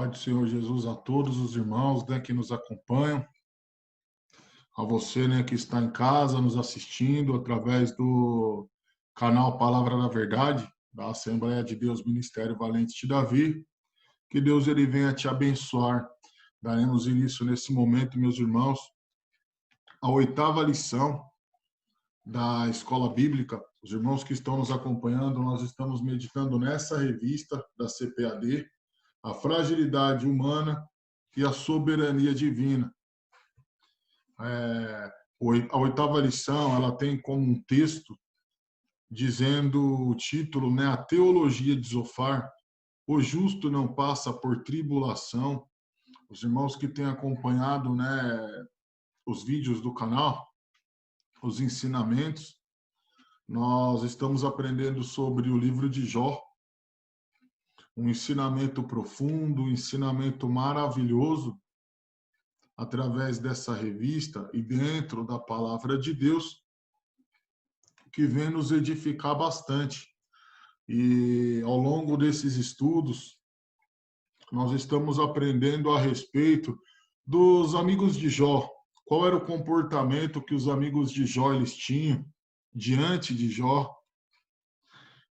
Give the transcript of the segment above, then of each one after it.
paz do Senhor Jesus a todos os irmãos, né, que nos acompanham, a você, né, que está em casa nos assistindo através do canal Palavra da Verdade, da Assembleia de Deus Ministério Valente de Davi. Que Deus ele venha te abençoar. Daremos início nesse momento, meus irmãos, a oitava lição da Escola Bíblica. Os irmãos que estão nos acompanhando, nós estamos meditando nessa revista da CPAD, a fragilidade humana e a soberania divina. A oitava lição, ela tem como um texto dizendo o título, né, a teologia de Zofar, o justo não passa por tribulação. Os irmãos que têm acompanhado, né, os vídeos do canal, os ensinamentos, nós estamos aprendendo sobre o livro de Jó, um ensinamento profundo, um ensinamento maravilhoso, através dessa revista e dentro da palavra de Deus, que vem nos edificar bastante. E ao longo desses estudos, nós estamos aprendendo a respeito dos amigos de Jó. Qual era o comportamento que os amigos de Jó eles tinham diante de Jó?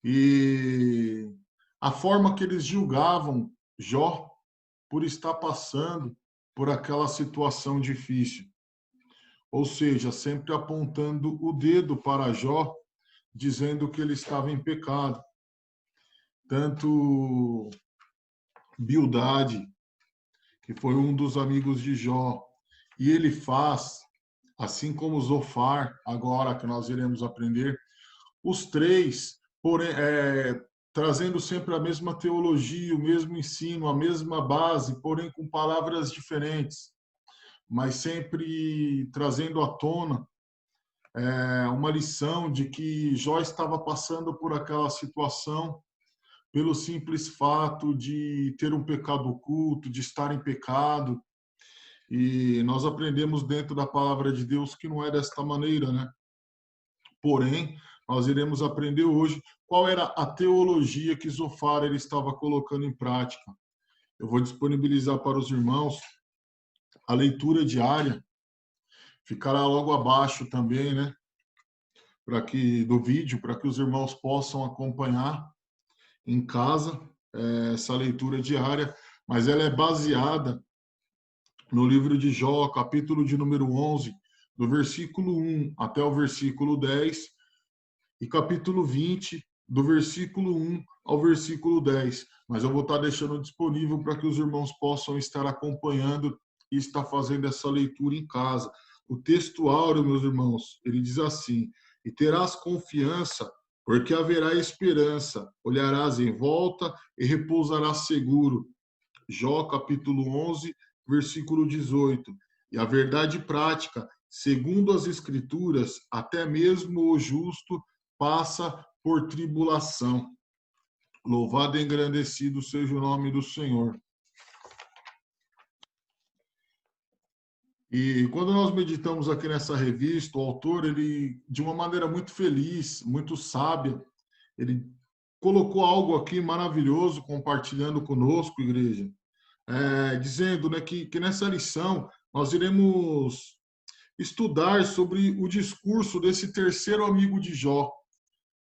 E a forma que eles julgavam Jó por estar passando por aquela situação difícil. Ou seja, sempre apontando o dedo para Jó, dizendo que ele estava em pecado. Tanto Bildade, que foi um dos amigos de Jó, e ele faz, assim como Zofar, agora que nós iremos aprender, os três, porém, trazendo sempre a mesma teologia, o mesmo ensino, a mesma base, porém com palavras diferentes, mas sempre trazendo à tona uma lição de que Jó estava passando por aquela situação pelo simples fato de ter um pecado oculto, de estar em pecado. E nós aprendemos dentro da palavra de Deus que não é desta maneira, né? Porém, nós iremos aprender hoje qual era a teologia que Zofar ele estava colocando em prática. Eu vou disponibilizar para os irmãos a leitura diária, ficará logo abaixo também, né? Do vídeo, para que os irmãos possam acompanhar em casa essa leitura diária, mas ela é baseada no livro de Jó, capítulo de número 11, do versículo 1 até o versículo 10, e capítulo 20, do versículo 1 ao versículo 10. Mas eu vou estar deixando disponível para que os irmãos possam estar acompanhando e estar fazendo essa leitura em casa. O texto áureo, meus irmãos, ele diz assim: e terás confiança, porque haverá esperança, olharás em volta e repousarás seguro. Jó, capítulo 11, versículo 18. E a verdade prática, segundo as Escrituras, até mesmo o justo passa por tribulação. Louvado e engrandecido seja o nome do Senhor. E quando nós meditamos aqui nessa revista, o autor, ele, de uma maneira muito feliz, muito sábia, ele colocou algo aqui maravilhoso, compartilhando conosco, igreja, dizendo, né, que nessa lição nós iremos estudar sobre o discurso desse terceiro amigo de Jó.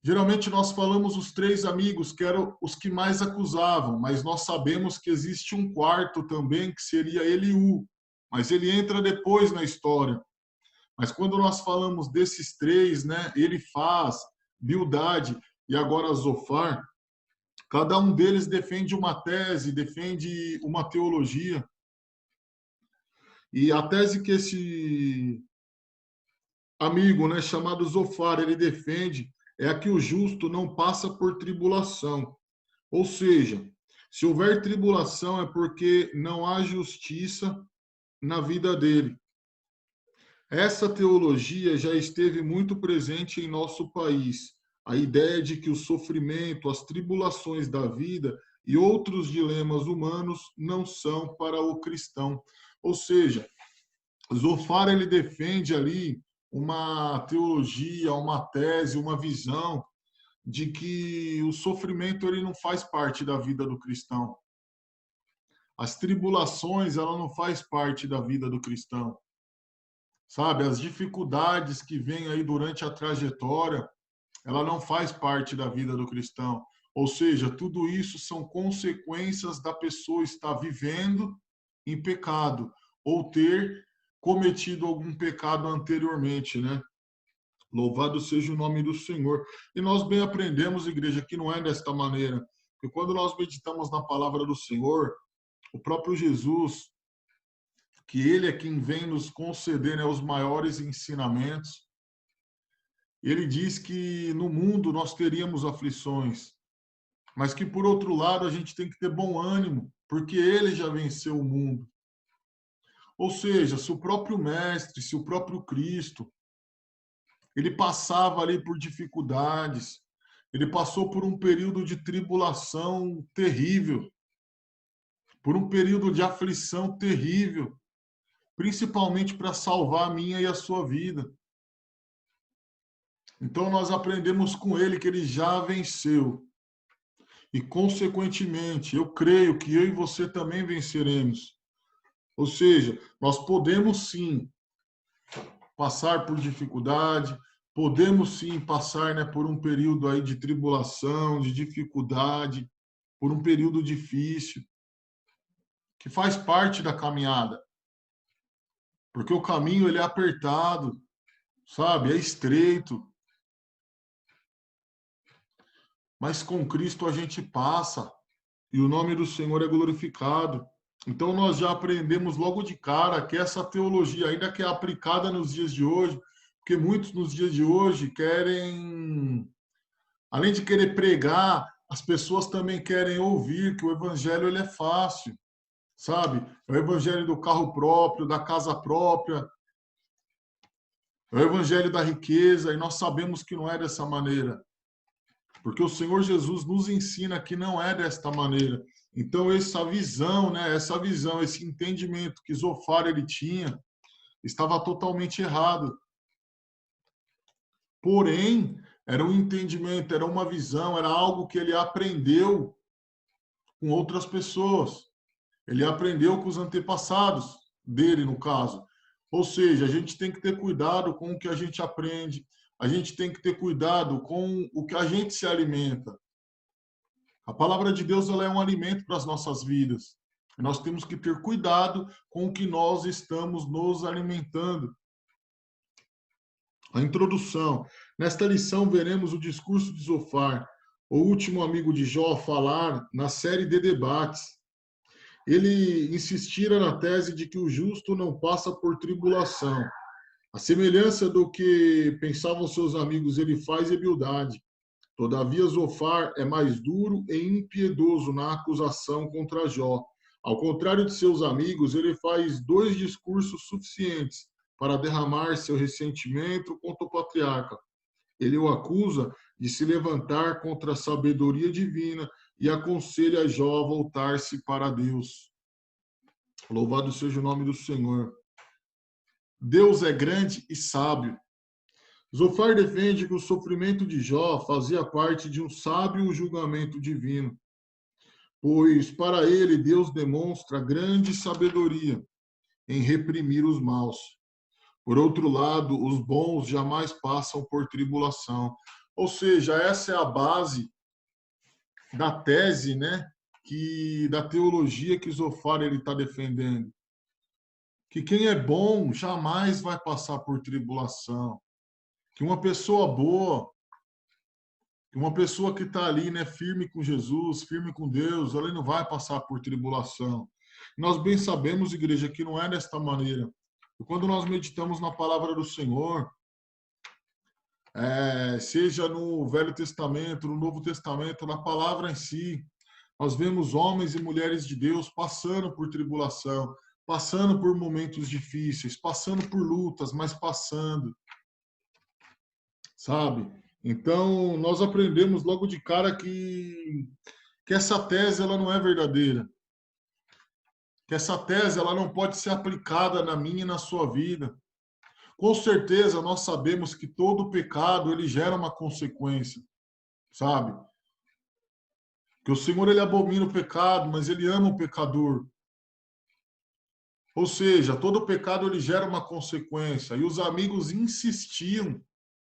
Geralmente nós falamos os três amigos, que eram os que mais acusavam, mas nós sabemos que existe um quarto também, que seria Eliú, mas ele entra depois na história. Mas quando nós falamos desses três, né, Elifaz, Bildade e agora Zofar, cada um deles defende uma tese, defende uma teologia. E a tese que esse amigo, né, chamado Zofar, ele defende é a que o justo não passa por tribulação. Ou seja, se houver tribulação é porque não há justiça na vida dele. Essa teologia já esteve muito presente em nosso país. A ideia de que o sofrimento, as tribulações da vida e outros dilemas humanos não são para o cristão. Ou seja, Zofar ele defende ali uma teologia, uma tese, uma visão de que o sofrimento ele não faz parte da vida do cristão. As tribulações, ela não faz parte da vida do cristão. Sabe, as dificuldades que vêm aí durante a trajetória, ela não faz parte da vida do cristão. Ou seja, tudo isso são consequências da pessoa estar vivendo em pecado ou ter cometido algum pecado anteriormente, né? Louvado seja o nome do Senhor. E nós bem aprendemos, igreja, que não é desta maneira. Porque quando nós meditamos na palavra do Senhor, o próprio Jesus, que ele é quem vem nos conceder, né, os maiores ensinamentos, ele diz que no mundo nós teríamos aflições, mas que por outro lado a gente tem que ter bom ânimo, porque ele já venceu o mundo. Ou seja, se o próprio mestre, se o próprio Cristo, ele passava ali por dificuldades, ele passou por um período de tribulação terrível, por um período de aflição terrível, principalmente para salvar a minha e a sua vida. Então nós aprendemos com ele que ele já venceu. E, consequentemente, eu creio que eu e você também venceremos. Ou seja, nós podemos sim passar por dificuldade, podemos sim passar, né, por um período aí de tribulação, de dificuldade, por um período difícil, que faz parte da caminhada. Porque o caminho ele é apertado, sabe? É estreito. Mas com Cristo a gente passa e o nome do Senhor é glorificado. Então nós já aprendemos logo de cara que essa teologia, ainda que é aplicada nos dias de hoje, porque muitos nos dias de hoje querem, além de querer pregar, as pessoas também querem ouvir que o evangelho ele é fácil, sabe? É o evangelho do carro próprio, da casa própria, é o evangelho da riqueza, e nós sabemos que não é dessa maneira. Porque o Senhor Jesus nos ensina que não é desta maneira. Então, essa visão, né, esse entendimento que Zofar ele tinha, estava totalmente errado. Porém, era um entendimento, era uma visão, era algo que ele aprendeu com outras pessoas. Ele aprendeu com os antepassados dele, no caso. Ou seja, a gente tem que ter cuidado com o que a gente aprende, a gente tem que ter cuidado com o que a gente se alimenta. A palavra de Deus ela é um alimento para as nossas vidas. Nós temos que ter cuidado com o que nós estamos nos alimentando. A introdução. Nesta lição veremos o discurso de Zofar, o último amigo de Jó, falar na série de debates. Ele insistira na tese de que o justo não passa por tribulação. A semelhança do que pensavam seus amigos, ele faz humildade. Todavia, Zofar é mais duro e impiedoso na acusação contra Jó. Ao contrário de seus amigos, ele faz 2 discursos suficientes para derramar seu ressentimento contra o patriarca. Ele o acusa de se levantar contra a sabedoria divina e aconselha Jó a voltar-se para Deus. Louvado seja o nome do Senhor. Deus é grande e sábio. Zofar defende que o sofrimento de Jó fazia parte de um sábio julgamento divino, pois para ele Deus demonstra grande sabedoria em reprimir os maus. Por outro lado, os bons jamais passam por tribulação. Ou seja, essa é a base da tese, né, da teologia que Zofar ele está defendendo. Que quem é bom jamais vai passar por tribulação. Que uma pessoa boa, que uma pessoa que está ali, né, firme com Jesus, firme com Deus, ela não vai passar por tribulação. Nós bem sabemos, igreja, que não é desta maneira. E quando nós meditamos na palavra do Senhor, seja no Velho Testamento, no Novo Testamento, na palavra em si, nós vemos homens e mulheres de Deus passando por tribulação, passando por momentos difíceis, passando por lutas, mas passando, sabe? Então, nós aprendemos logo de cara que essa tese ela não é verdadeira. Que essa tese ela não pode ser aplicada na minha e na sua vida. Com certeza, nós sabemos que todo pecado ele gera uma consequência, sabe? Que o Senhor ele abomina o pecado, mas ele ama o pecador. Ou seja, todo pecado ele gera uma consequência. E os amigos insistiam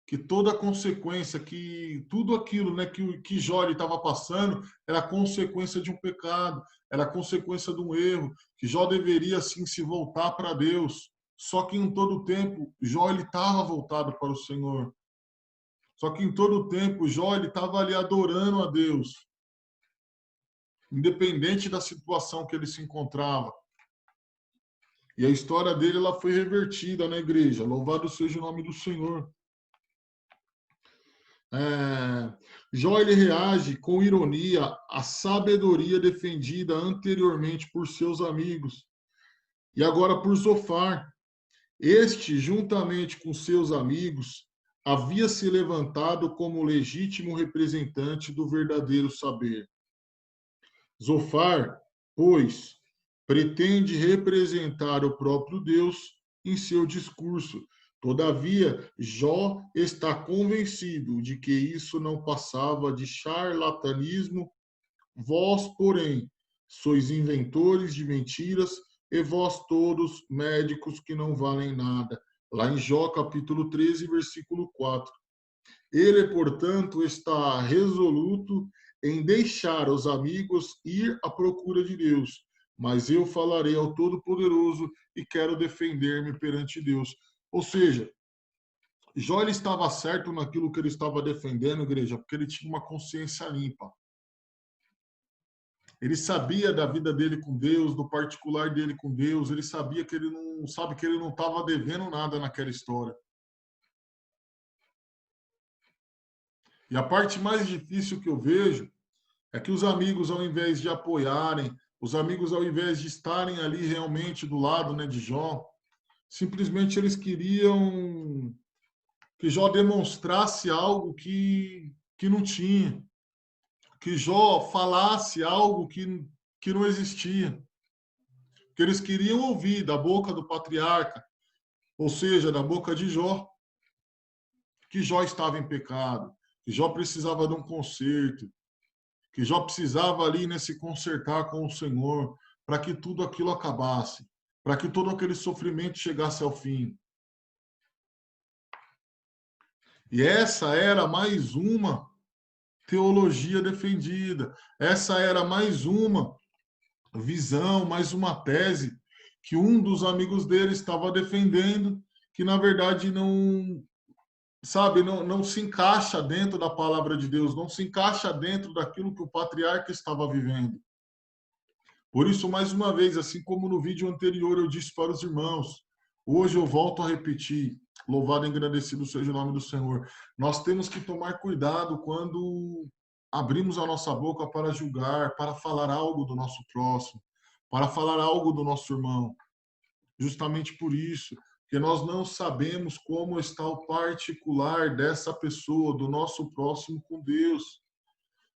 que toda consequência, que tudo aquilo, né, que Jó estava passando era consequência de um pecado, era consequência de um erro, que Jó deveria sim se voltar para Deus. Só que em todo tempo Jó ele estava voltado para o Senhor. Só que em todo tempo Jó ele estava ali adorando a Deus, independente da situação que ele se encontrava. E a história dele ela foi revertida na igreja. Louvado seja o nome do Senhor. Jó ele reage com ironia à sabedoria defendida anteriormente por seus amigos e agora por Zofar. Este, juntamente com seus amigos, havia se levantado como legítimo representante do verdadeiro saber. Zofar, pois, pretende representar o próprio Deus em seu discurso. Todavia, Jó está convencido de que isso não passava de charlatanismo. Vós, porém, sois inventores de mentiras, e vós todos médicos que não valem nada. Lá em Jó, capítulo 13, versículo 4. Ele, portanto, está resoluto em deixar os amigos ir à procura de Deus. Mas eu falarei ao Todo-Poderoso e quero defender-me perante Deus. Ou seja, Jó ele estava certo naquilo que ele estava defendendo, igreja, porque ele tinha uma consciência limpa. Ele sabia da vida dele com Deus, do particular dele com Deus. Ele sabia que ele não sabe que ele não estava devendo nada naquela história. E a parte mais difícil que eu vejo é que os amigos, ao invés de apoiarem, os amigos, ao invés de estarem ali realmente do lado, né, de Jó, simplesmente eles queriam que Jó demonstrasse algo que não tinha, que Jó falasse algo que não existia, que eles queriam ouvir da boca do patriarca, ou seja, da boca de Jó, que Jó estava em pecado, que Jó precisava de um conserto, que Jó precisava ali né, se consertar com o Senhor, para que tudo aquilo acabasse, para que todo aquele sofrimento chegasse ao fim. E essa era mais uma teologia defendida, essa era mais uma visão, mais uma tese que um dos amigos dele estava defendendo, que na verdade não, sabe, não se encaixa dentro da palavra de Deus, não se encaixa dentro daquilo que o patriarca estava vivendo. Por isso, mais uma vez, assim como no vídeo anterior eu disse para os irmãos, hoje eu volto a repetir, louvado e engrandecido seja o nome do Senhor. Nós temos que tomar cuidado quando abrimos a nossa boca para julgar, para falar algo do nosso próximo, para falar algo do nosso irmão. Justamente por isso, que nós não sabemos como está o particular dessa pessoa, do nosso próximo com Deus.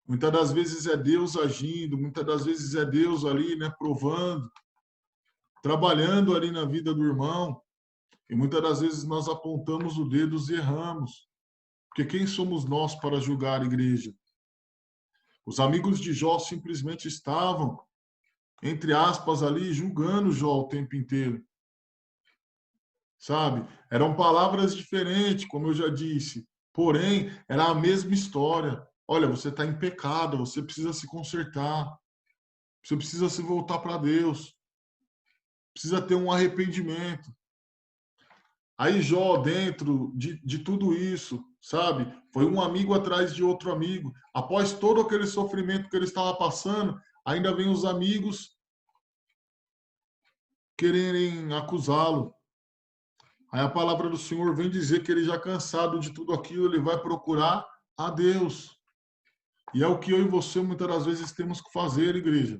Muitas das vezes é Deus agindo, muitas das vezes é Deus ali, né, provando, trabalhando ali na vida do irmão. E muitas das vezes nós apontamos o dedo e erramos. Porque quem somos nós para julgar a igreja? Os amigos de Jó simplesmente estavam, entre aspas, ali, julgando Jó o tempo inteiro. Sabe? Eram palavras diferentes, como eu já disse. Porém, era a mesma história. Olha, você está em pecado, você precisa se consertar. Você precisa se voltar para Deus. Precisa ter um arrependimento. Aí Jó, dentro de tudo isso, sabe? Foi um amigo atrás de outro amigo. Após todo aquele sofrimento que ele estava passando, ainda vem os amigos quererem acusá-lo. Aí a palavra do Senhor vem dizer que ele já cansado de tudo aquilo, ele vai procurar a Deus. E é o que eu e você muitas das vezes temos que fazer, igreja.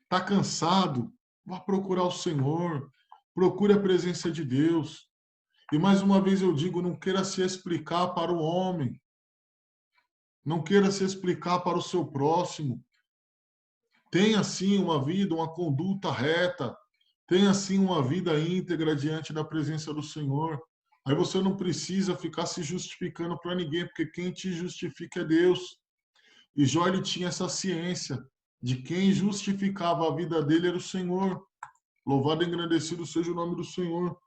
Está cansado? Vá procurar o Senhor. Procure a presença de Deus. E mais uma vez eu digo, não queira se explicar para o homem. Não queira se explicar para o seu próximo. Tenha sim uma vida, uma conduta reta. Tenha sim uma vida íntegra diante da presença do Senhor. Aí você não precisa ficar se justificando para ninguém, porque quem te justifica é Deus. E Jó ele tinha essa ciência de quem justificava a vida dele era o Senhor. Louvado e engrandecido seja o nome do Senhor.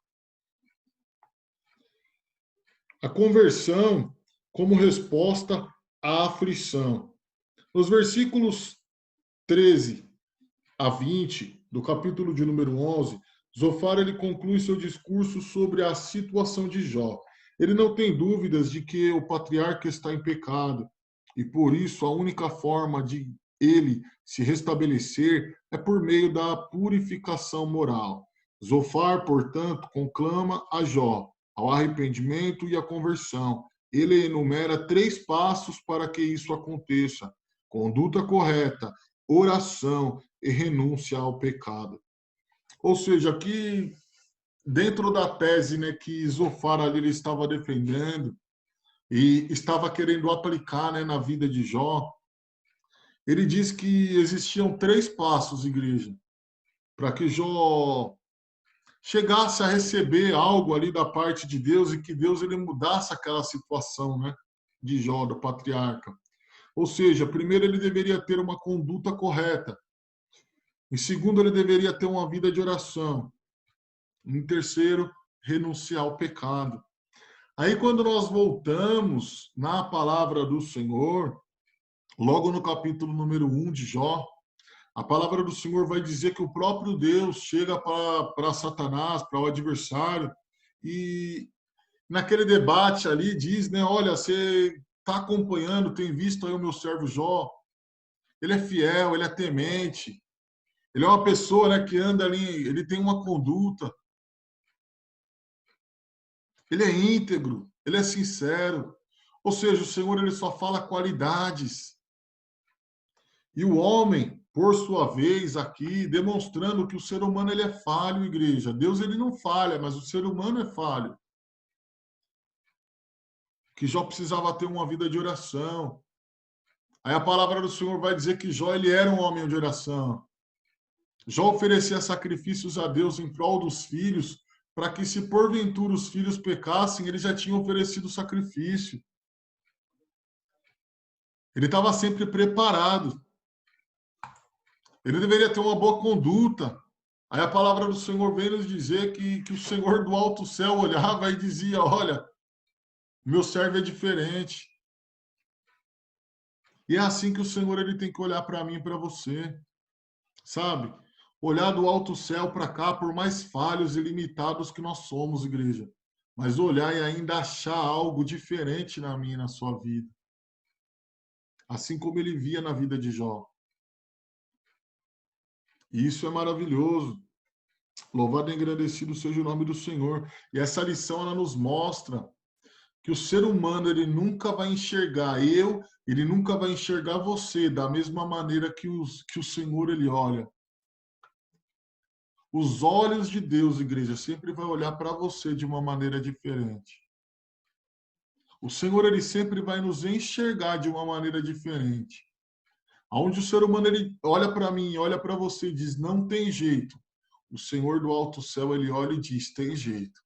A conversão como resposta à aflição. Nos versículos 13 a 20 do capítulo de número 11, Zofar ele conclui seu discurso sobre a situação de Jó. Ele não tem dúvidas de que o patriarca está em pecado e por isso a única forma de ele se restabelecer é por meio da purificação moral. Zofar, portanto, conclama a Jó ao arrependimento e à conversão. Ele enumera 3 passos para que isso aconteça: conduta correta, oração e renúncia ao pecado. Ou seja, aqui dentro da tese, né, que Zofar ali ele estava defendendo e estava querendo aplicar, né, na vida de Jó, ele diz que existiam 3 passos, igreja, para que Jó chegasse a receber algo ali da parte de Deus e que Deus ele mudasse aquela situação, né, de Jó, do patriarca. Ou seja, primeiro ele deveria ter uma conduta correta. Em segundo, ele deveria ter uma vida de oração. Em terceiro, renunciar ao pecado. Aí, quando nós voltamos na palavra do Senhor, logo no capítulo número 1 de Jó, a palavra do Senhor vai dizer que o próprio Deus chega para Satanás, para o adversário, e naquele debate ali diz, né, olha, você está acompanhando, tem visto aí o meu servo Jó, ele é fiel, ele é temente, ele é uma pessoa, né, que anda ali, ele tem uma conduta, ele é íntegro, ele é sincero. Ou seja, o Senhor ele só fala qualidades. E o homem, por sua vez, aqui demonstrando que o ser humano ele é falho, igreja. Deus ele não falha, mas o ser humano é falho. Que Jó precisava ter uma vida de oração. Aí a palavra do Senhor vai dizer que Jó ele era um homem de oração. Jó oferecia sacrifícios a Deus em prol dos filhos, para que se porventura os filhos pecassem, ele já tinha oferecido sacrifício. Ele estava sempre preparado. Ele deveria ter uma boa conduta. Aí a palavra do Senhor vem nos dizer que o Senhor do alto céu olhava e dizia, olha, meu servo é diferente. E é assim que o Senhor ele tem que olhar para mim e para você. Sabe? Olhar do alto céu para cá, por mais falhos e limitados que nós somos, igreja. Mas olhar e ainda achar algo diferente na minha e na sua vida. Assim como ele via na vida de Jó. E isso é maravilhoso. Louvado e engrandecido seja o nome do Senhor. E essa lição ela nos mostra que o ser humano ele nunca vai enxergar ele nunca vai enxergar você da mesma maneira que o Senhor ele olha. Os olhos de Deus, igreja, sempre vai olhar para você de uma maneira diferente. O Senhor ele sempre vai nos enxergar de uma maneira diferente. Onde o ser humano ele olha para mim, olha para você e diz não tem jeito. O Senhor do alto céu ele olha e diz tem jeito.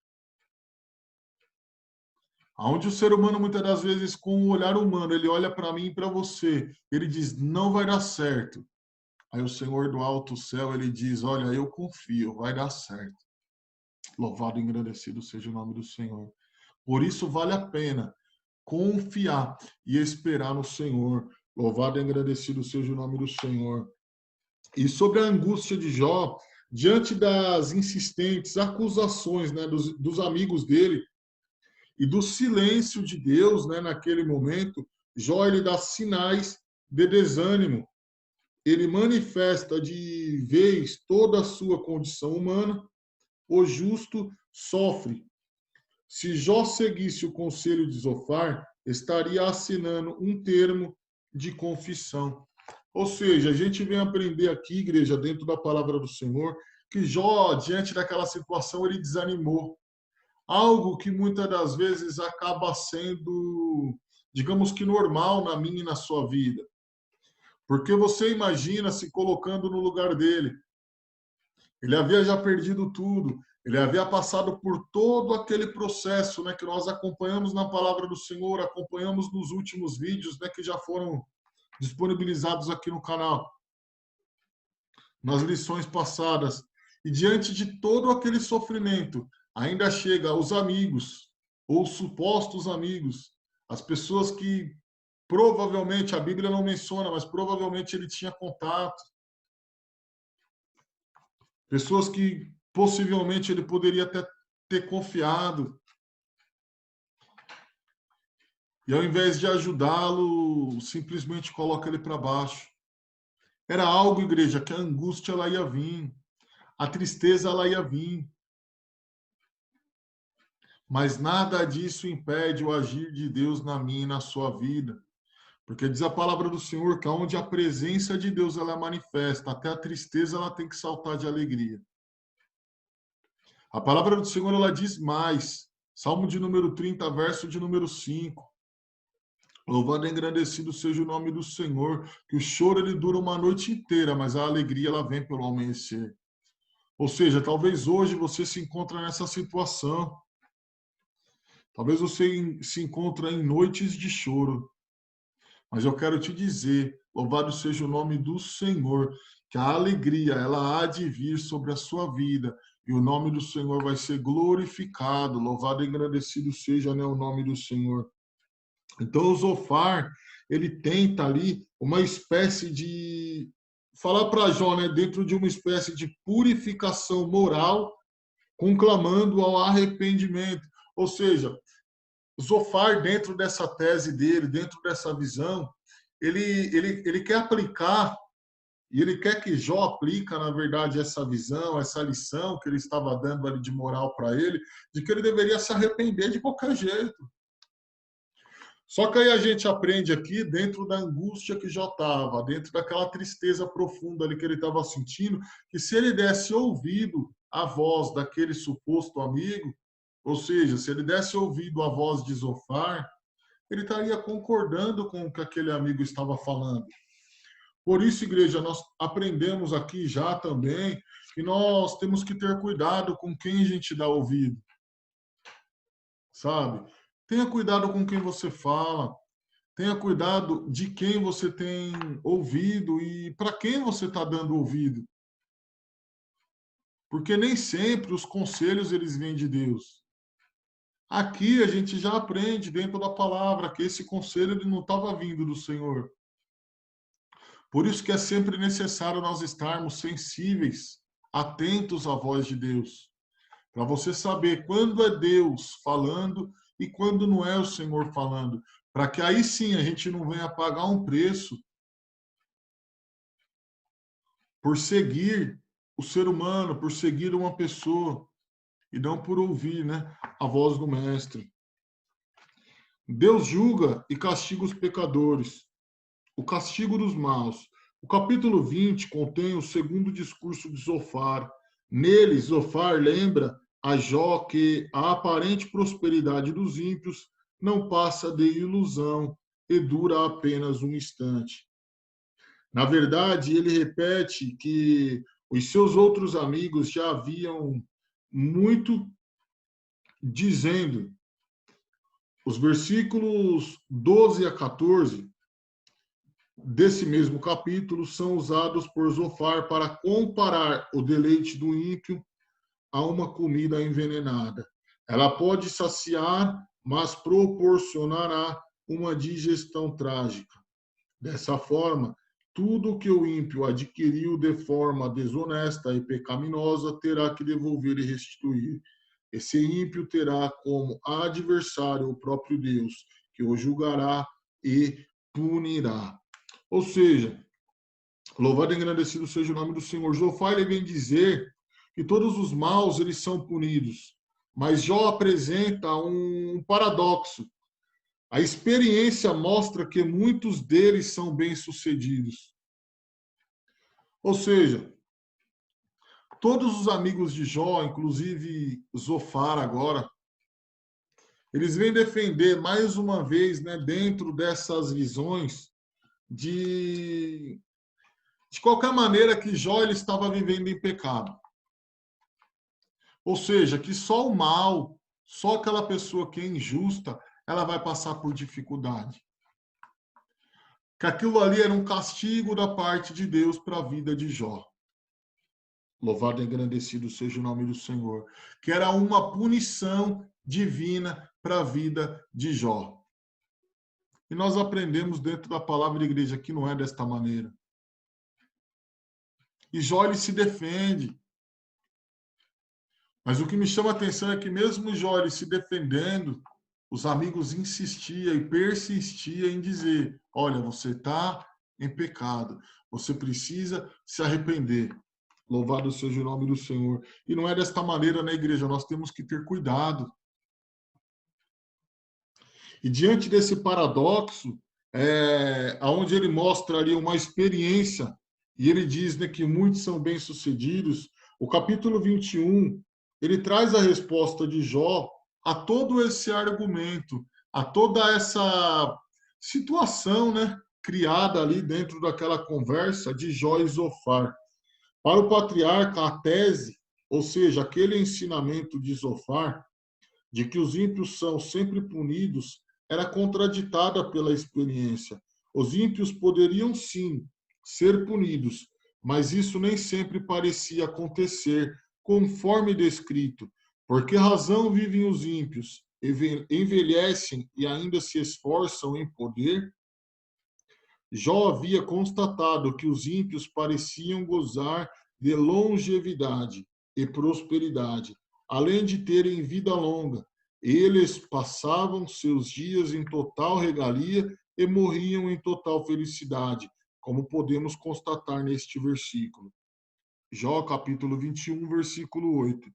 Onde o ser humano muitas das vezes com o olhar humano ele olha para mim e para você, ele diz não vai dar certo. Aí o Senhor do alto céu ele diz olha eu confio, vai dar certo. Louvado e engrandecido seja o nome do Senhor. Por isso vale a pena confiar e esperar no Senhor. Louvado e agradecido seja o nome do Senhor. E sobre a angústia de Jó, diante das insistentes acusações, né, dos amigos dele e do silêncio de Deus, né, naquele momento, Jó ele dá sinais de desânimo. Ele manifesta de vez toda a sua condição humana. O justo sofre. Se Jó seguisse o conselho de Zofar, estaria assinando um termo de confissão. Ou seja, a gente vem aprender aqui, igreja, dentro da palavra do Senhor, que Jó, diante daquela situação, ele desanimou. Algo que muitas das vezes acaba sendo, digamos que normal na minha e na sua vida. Porque você imagina se colocando no lugar dele. Ele havia já perdido tudo. Ele havia passado por todo aquele processo, né, que nós acompanhamos na palavra do Senhor, acompanhamos nos últimos vídeos, né, que já foram disponibilizados aqui no canal, nas lições passadas. E diante de todo aquele sofrimento, ainda chega os amigos, ou supostos amigos, as pessoas que provavelmente, a Bíblia não menciona, mas provavelmente ele tinha contato, pessoas que possivelmente ele poderia até ter confiado. E ao invés de ajudá-lo, simplesmente coloca ele para baixo. Era algo, igreja, que a angústia ela ia vir, a tristeza ela ia vir. Mas nada disso impede o agir de Deus na minha e na sua vida. Porque diz a palavra do Senhor que onde a presença de Deus ela é manifesta, até a tristeza ela tem que saltar de alegria. A palavra do Senhor ela diz mais. Salmo de número 30, verso de número 5. Louvado e engrandecido seja o nome do Senhor, que o choro ele dura uma noite inteira, mas a alegria ela vem pelo amanhecer. Ou seja, talvez hoje você se encontre nessa situação. Talvez você se encontre em noites de choro. Mas eu quero te dizer, louvado seja o nome do Senhor, que a alegria ela há de vir sobre a sua vida e o nome do Senhor vai ser glorificado. Louvado e engrandecido seja, né, o nome do Senhor. Então, o Zofar, ele tenta ali uma espécie de falar para Jó, né, dentro de uma espécie de purificação moral, conclamando ao arrependimento. Ou seja, Zofar, dentro dessa tese dele, dentro dessa visão, ele quer aplicar, e ele quer que Jó aplica, na verdade, essa visão, essa lição que ele estava dando ali de moral para ele, de que ele deveria se arrepender de qualquer jeito. Só que aí a gente aprende aqui, dentro da angústia que Jó estava, dentro daquela tristeza profunda ali que ele estava sentindo, que se ele desse ouvido à voz daquele suposto amigo, ou seja, se ele desse ouvido à voz de Zofar, ele estaria concordando com o que aquele amigo estava falando. Por isso, igreja, nós aprendemos aqui já também que nós temos que ter cuidado com quem a gente dá ouvido, sabe? Tenha cuidado com quem você fala, tenha cuidado de quem você tem ouvido e para quem você está dando ouvido. Porque nem sempre os conselhos eles vêm de Deus. Aqui a gente já aprende dentro da palavra que esse conselho ele não estava vindo do Senhor. Por isso que é sempre necessário nós estarmos sensíveis, atentos à voz de Deus, para você saber quando é Deus falando e quando não é o Senhor falando, para que aí sim a gente não venha pagar um preço por seguir o ser humano, por seguir uma pessoa e não por ouvir, né, a voz do mestre. Deus julga e castiga os pecadores, o castigo dos maus. O capítulo 20 contém o segundo discurso de Zofar. Nele, Zofar lembra a Jó que a aparente prosperidade dos ímpios não passa de ilusão e dura apenas um instante. Na verdade, ele repete que os seus outros amigos já haviam muito dizendo. Os versículos 12 a 14 desse mesmo capítulo são usados por Zofar para comparar o deleite do ímpio a uma comida envenenada. Ela pode saciar, mas proporcionará uma digestão trágica. Dessa forma, tudo que o ímpio adquiriu de forma desonesta e pecaminosa terá que devolver e restituir. Esse ímpio terá como adversário o próprio Deus, que o julgará e punirá. Ou seja, louvado e engrandecido seja o nome do Senhor. Zofar ele vem dizer que todos os maus eles são punidos, mas Jó apresenta um paradoxo. A experiência mostra que muitos deles são bem-sucedidos. Ou seja, todos os amigos de Jó, inclusive Zofar agora, eles vêm defender mais uma vez, né, dentro dessas visões, de qualquer maneira que Jó ele estava vivendo em pecado. Ou seja, que só o mal, só aquela pessoa que é injusta, ela vai passar por dificuldade. Que aquilo ali era um castigo da parte de Deus para a vida de Jó. Louvado e engrandecido seja o nome do Senhor. Que era uma punição divina para a vida de Jó. E nós aprendemos dentro da palavra de igreja que não é desta maneira. E Jó ele se defende. Mas o que me chama a atenção é que mesmo Jó ele se defendendo, os amigos insistiam e persistiam em dizer: olha, você está em pecado, você precisa se arrepender. Louvado seja o nome do Senhor. E não é desta maneira na igreja, nós temos que ter cuidado. E diante desse paradoxo, onde ele mostra ali uma experiência, e ele diz, né, que muitos são bem-sucedidos, o capítulo 21, ele traz a resposta de Jó a todo esse argumento, a toda essa situação, né, criada ali dentro daquela conversa de Jó e Zofar. Para o patriarca, a tese, ou seja, aquele ensinamento de Zofar, de que os ímpios são sempre punidos, era contraditada pela experiência. Os ímpios poderiam, sim, ser punidos, mas isso nem sempre parecia acontecer conforme descrito. Por que razão vivem os ímpios? Envelhecem e ainda se esforçam em poder? Jó havia constatado que os ímpios pareciam gozar de longevidade e prosperidade, além de terem vida longa. Eles passavam seus dias em total regalia e morriam em total felicidade, como podemos constatar neste versículo. Jó, capítulo 21, versículo 8.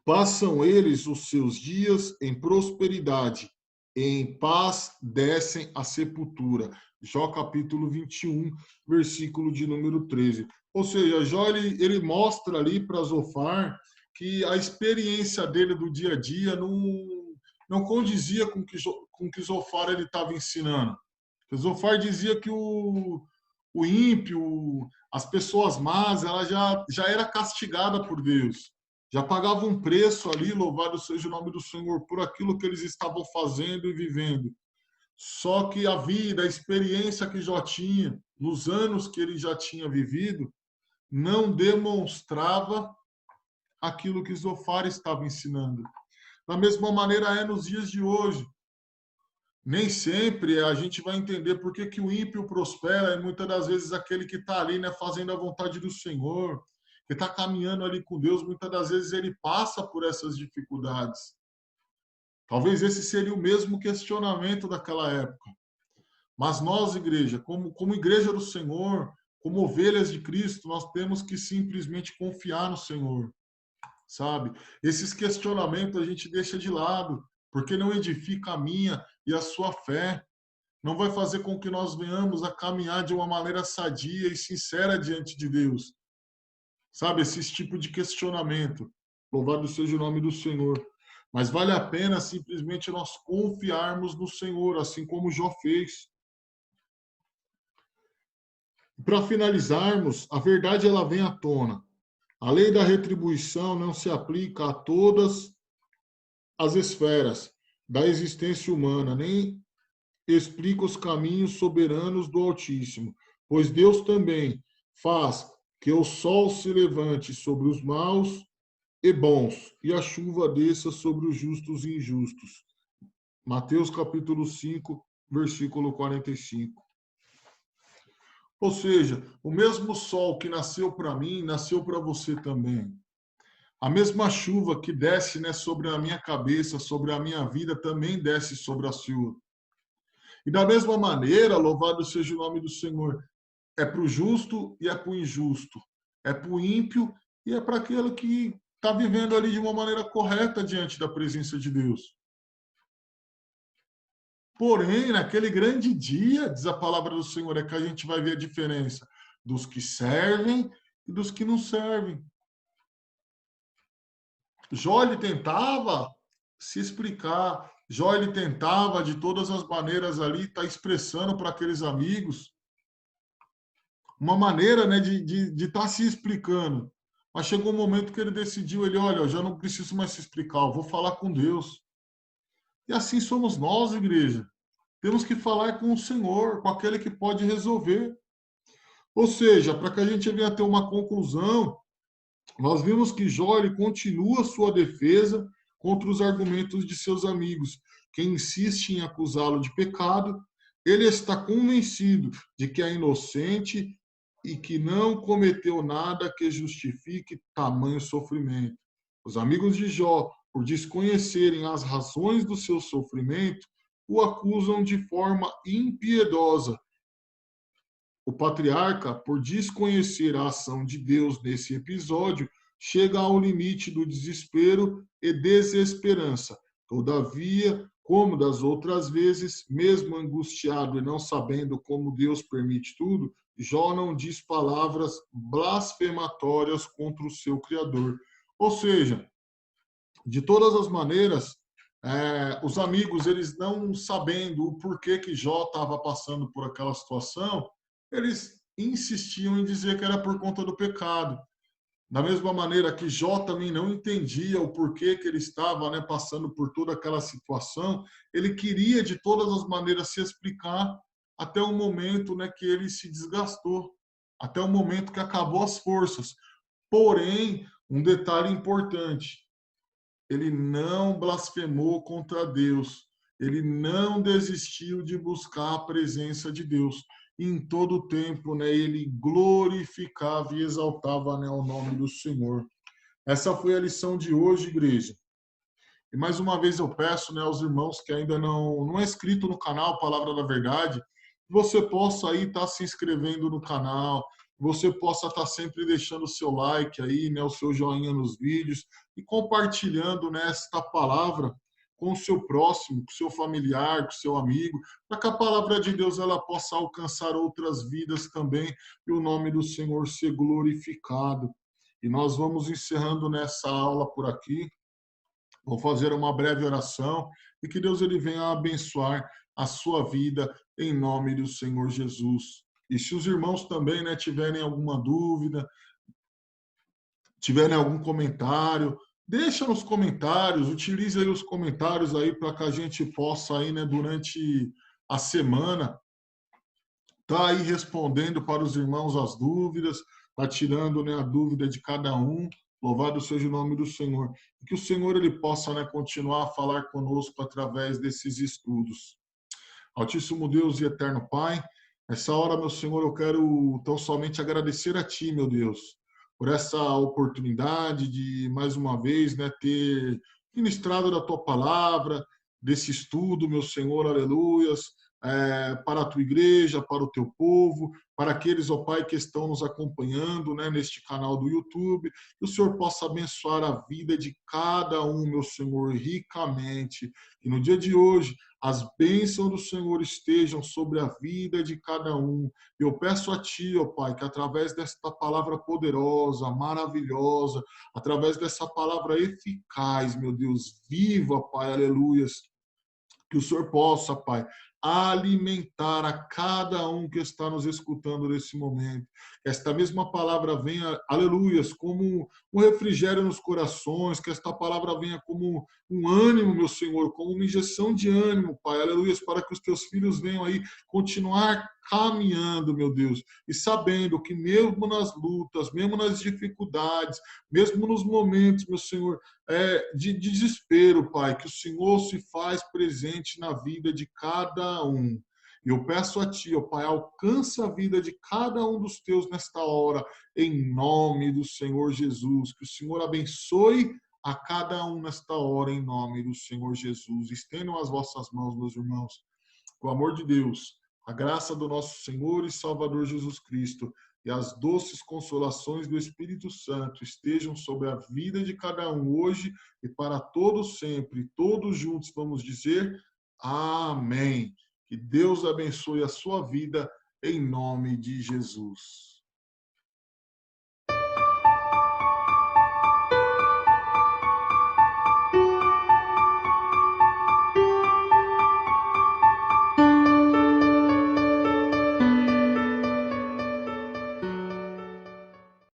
Passam eles os seus dias em prosperidade, em paz descem à sepultura. Jó capítulo 21, versículo de número 13. Ou seja, Jó ele mostra ali para Zofar que a experiência dele do dia a dia não condizia com que Zofar ele estava ensinando. Zofar dizia que o ímpio, as pessoas más, ela já era castigada por Deus. Já pagava um preço ali, louvado seja o nome do Senhor, por aquilo que eles estavam fazendo e vivendo. Só que a vida, a experiência que Jó tinha, nos anos que ele já tinha vivido, não demonstrava aquilo que Zofar estava ensinando. Da mesma maneira é nos dias de hoje. Nem sempre a gente vai entender por que o ímpio prospera e muitas das vezes aquele que está ali, né, fazendo a vontade do Senhor, que está caminhando ali com Deus, muitas das vezes ele passa por essas dificuldades. Talvez esse seria o mesmo questionamento daquela época. Mas nós, igreja, como igreja do Senhor, como ovelhas de Cristo, nós temos que simplesmente confiar no Senhor, sabe? Esses questionamentos a gente deixa de lado, porque não edifica a minha e a sua fé. Não vai fazer com que nós venhamos a caminhar de uma maneira sadia e sincera diante de Deus. Sabe, esse tipo de questionamento. Louvado seja o nome do Senhor. Mas vale a pena simplesmente nós confiarmos no Senhor, assim como Jó fez. Para finalizarmos, a verdade ela vem à tona. A lei da retribuição não se aplica a todas as esferas da existência humana, nem explica os caminhos soberanos do Altíssimo, pois Deus também faz que o sol se levante sobre os maus e bons, e a chuva desça sobre os justos e injustos. Mateus capítulo 5, versículo 45. Ou seja, o mesmo sol que nasceu para mim, nasceu para você também. A mesma chuva que desce, né, sobre a minha cabeça, sobre a minha vida, também desce sobre a sua. E da mesma maneira, louvado seja o nome do Senhor, é para o justo e é para o injusto. É para o ímpio e é para aquele que está vivendo ali de uma maneira correta diante da presença de Deus. Porém, naquele grande dia, diz a palavra do Senhor, é que a gente vai ver a diferença dos que servem e dos que não servem. Jó ele tentava se explicar, Jó ele tentava de todas as maneiras ali estar expressando para aqueles amigos uma maneira, né, de estar se explicando. Mas chegou um momento que ele decidiu, olha, eu já não preciso mais se explicar, eu vou falar com Deus. E assim somos nós, igreja. Temos que falar com o Senhor, com aquele que pode resolver. Ou seja, para que a gente venha ter uma conclusão, nós vimos que Jó ele continua sua defesa contra os argumentos de seus amigos, que insistem em acusá-lo de pecado. Ele está convencido de que é inocente e que não cometeu nada que justifique tamanho sofrimento. Os amigos de Jó, por desconhecerem as razões do seu sofrimento, o acusam de forma impiedosa. O patriarca, por desconhecer a ação de Deus nesse episódio, chega ao limite do desespero e desesperança. Todavia, como das outras vezes, mesmo angustiado e não sabendo como Deus permite tudo, Jó não diz palavras blasfematórias contra o seu Criador. Ou seja, de todas as maneiras, os amigos, eles não sabendo o porquê que Jó estava passando por aquela situação, eles insistiam em dizer que era por conta do pecado. Da mesma maneira que Jó também não entendia o porquê que ele estava, né, passando por toda aquela situação, ele queria de todas as maneiras se explicar até o momento, né, que ele se desgastou, até o momento que acabou as forças. Porém, um detalhe importante, ele não blasfemou contra Deus, ele não desistiu de buscar a presença de Deus. Em todo o tempo, né, ele glorificava e exaltava, né, o nome do Senhor. Essa foi a lição de hoje, igreja. E mais uma vez eu peço, né, aos irmãos que ainda não é inscrito no canal Palavra da Verdade, que você possa aí estar se inscrevendo no canal, você possa estar sempre deixando o seu like aí, né, o seu joinha nos vídeos e compartilhando, né, esta palavra com o seu próximo, com o seu familiar, com o seu amigo, para que a palavra de Deus ela possa alcançar outras vidas também e o nome do Senhor ser glorificado. E nós vamos encerrando nessa aula por aqui. Vou fazer uma breve oração e que Deus ele venha abençoar a sua vida em nome do Senhor Jesus. E se os irmãos também, né, tiverem alguma dúvida, tiverem algum comentário, deixa nos comentários, utilize aí os comentários aí para que a gente possa aí, né, durante a semana tá aí respondendo para os irmãos as dúvidas, tá tirando, né, a dúvida de cada um. Louvado seja o nome do Senhor. E que o Senhor ele possa, né, continuar a falar conosco através desses estudos. Altíssimo Deus e eterno Pai, nessa hora, meu Senhor, eu quero tão somente agradecer a Ti, meu Deus, por essa oportunidade de, mais uma vez, né, ter ministrado da Tua palavra, desse estudo, meu Senhor, aleluias, para a Tua igreja, para o Teu povo, para aqueles, ó Pai, que estão nos acompanhando, né, neste canal do YouTube, que o Senhor possa abençoar a vida de cada um, meu Senhor, ricamente, e no dia de hoje, as bênçãos do Senhor estejam sobre a vida de cada um. Eu peço a Ti, ó Pai, que através desta palavra poderosa, maravilhosa, através dessa palavra eficaz, meu Deus, viva, Pai, aleluias, que o Senhor possa, Pai, alimentar a cada um que está nos escutando nesse momento. Que esta mesma palavra venha, aleluias, como um refrigério nos corações, que esta palavra venha como um ânimo, meu Senhor, como uma injeção de ânimo, Pai, aleluias, para que os teus filhos venham aí continuar caminhando, meu Deus, e sabendo que mesmo nas lutas, mesmo nas dificuldades, mesmo nos momentos, meu Senhor, de desespero, Pai, que o Senhor se faz presente na vida de cada um. E eu peço a Ti, ó Pai, alcança a vida de cada um dos Teus nesta hora, em nome do Senhor Jesus. Que o Senhor abençoe a cada um nesta hora, em nome do Senhor Jesus. Estendam as vossas mãos, meus irmãos. Com o amor de Deus, a graça do nosso Senhor e Salvador Jesus Cristo e as doces consolações do Espírito Santo estejam sobre a vida de cada um hoje e para todos sempre. Todos juntos vamos dizer amém. Que Deus abençoe a sua vida em nome de Jesus.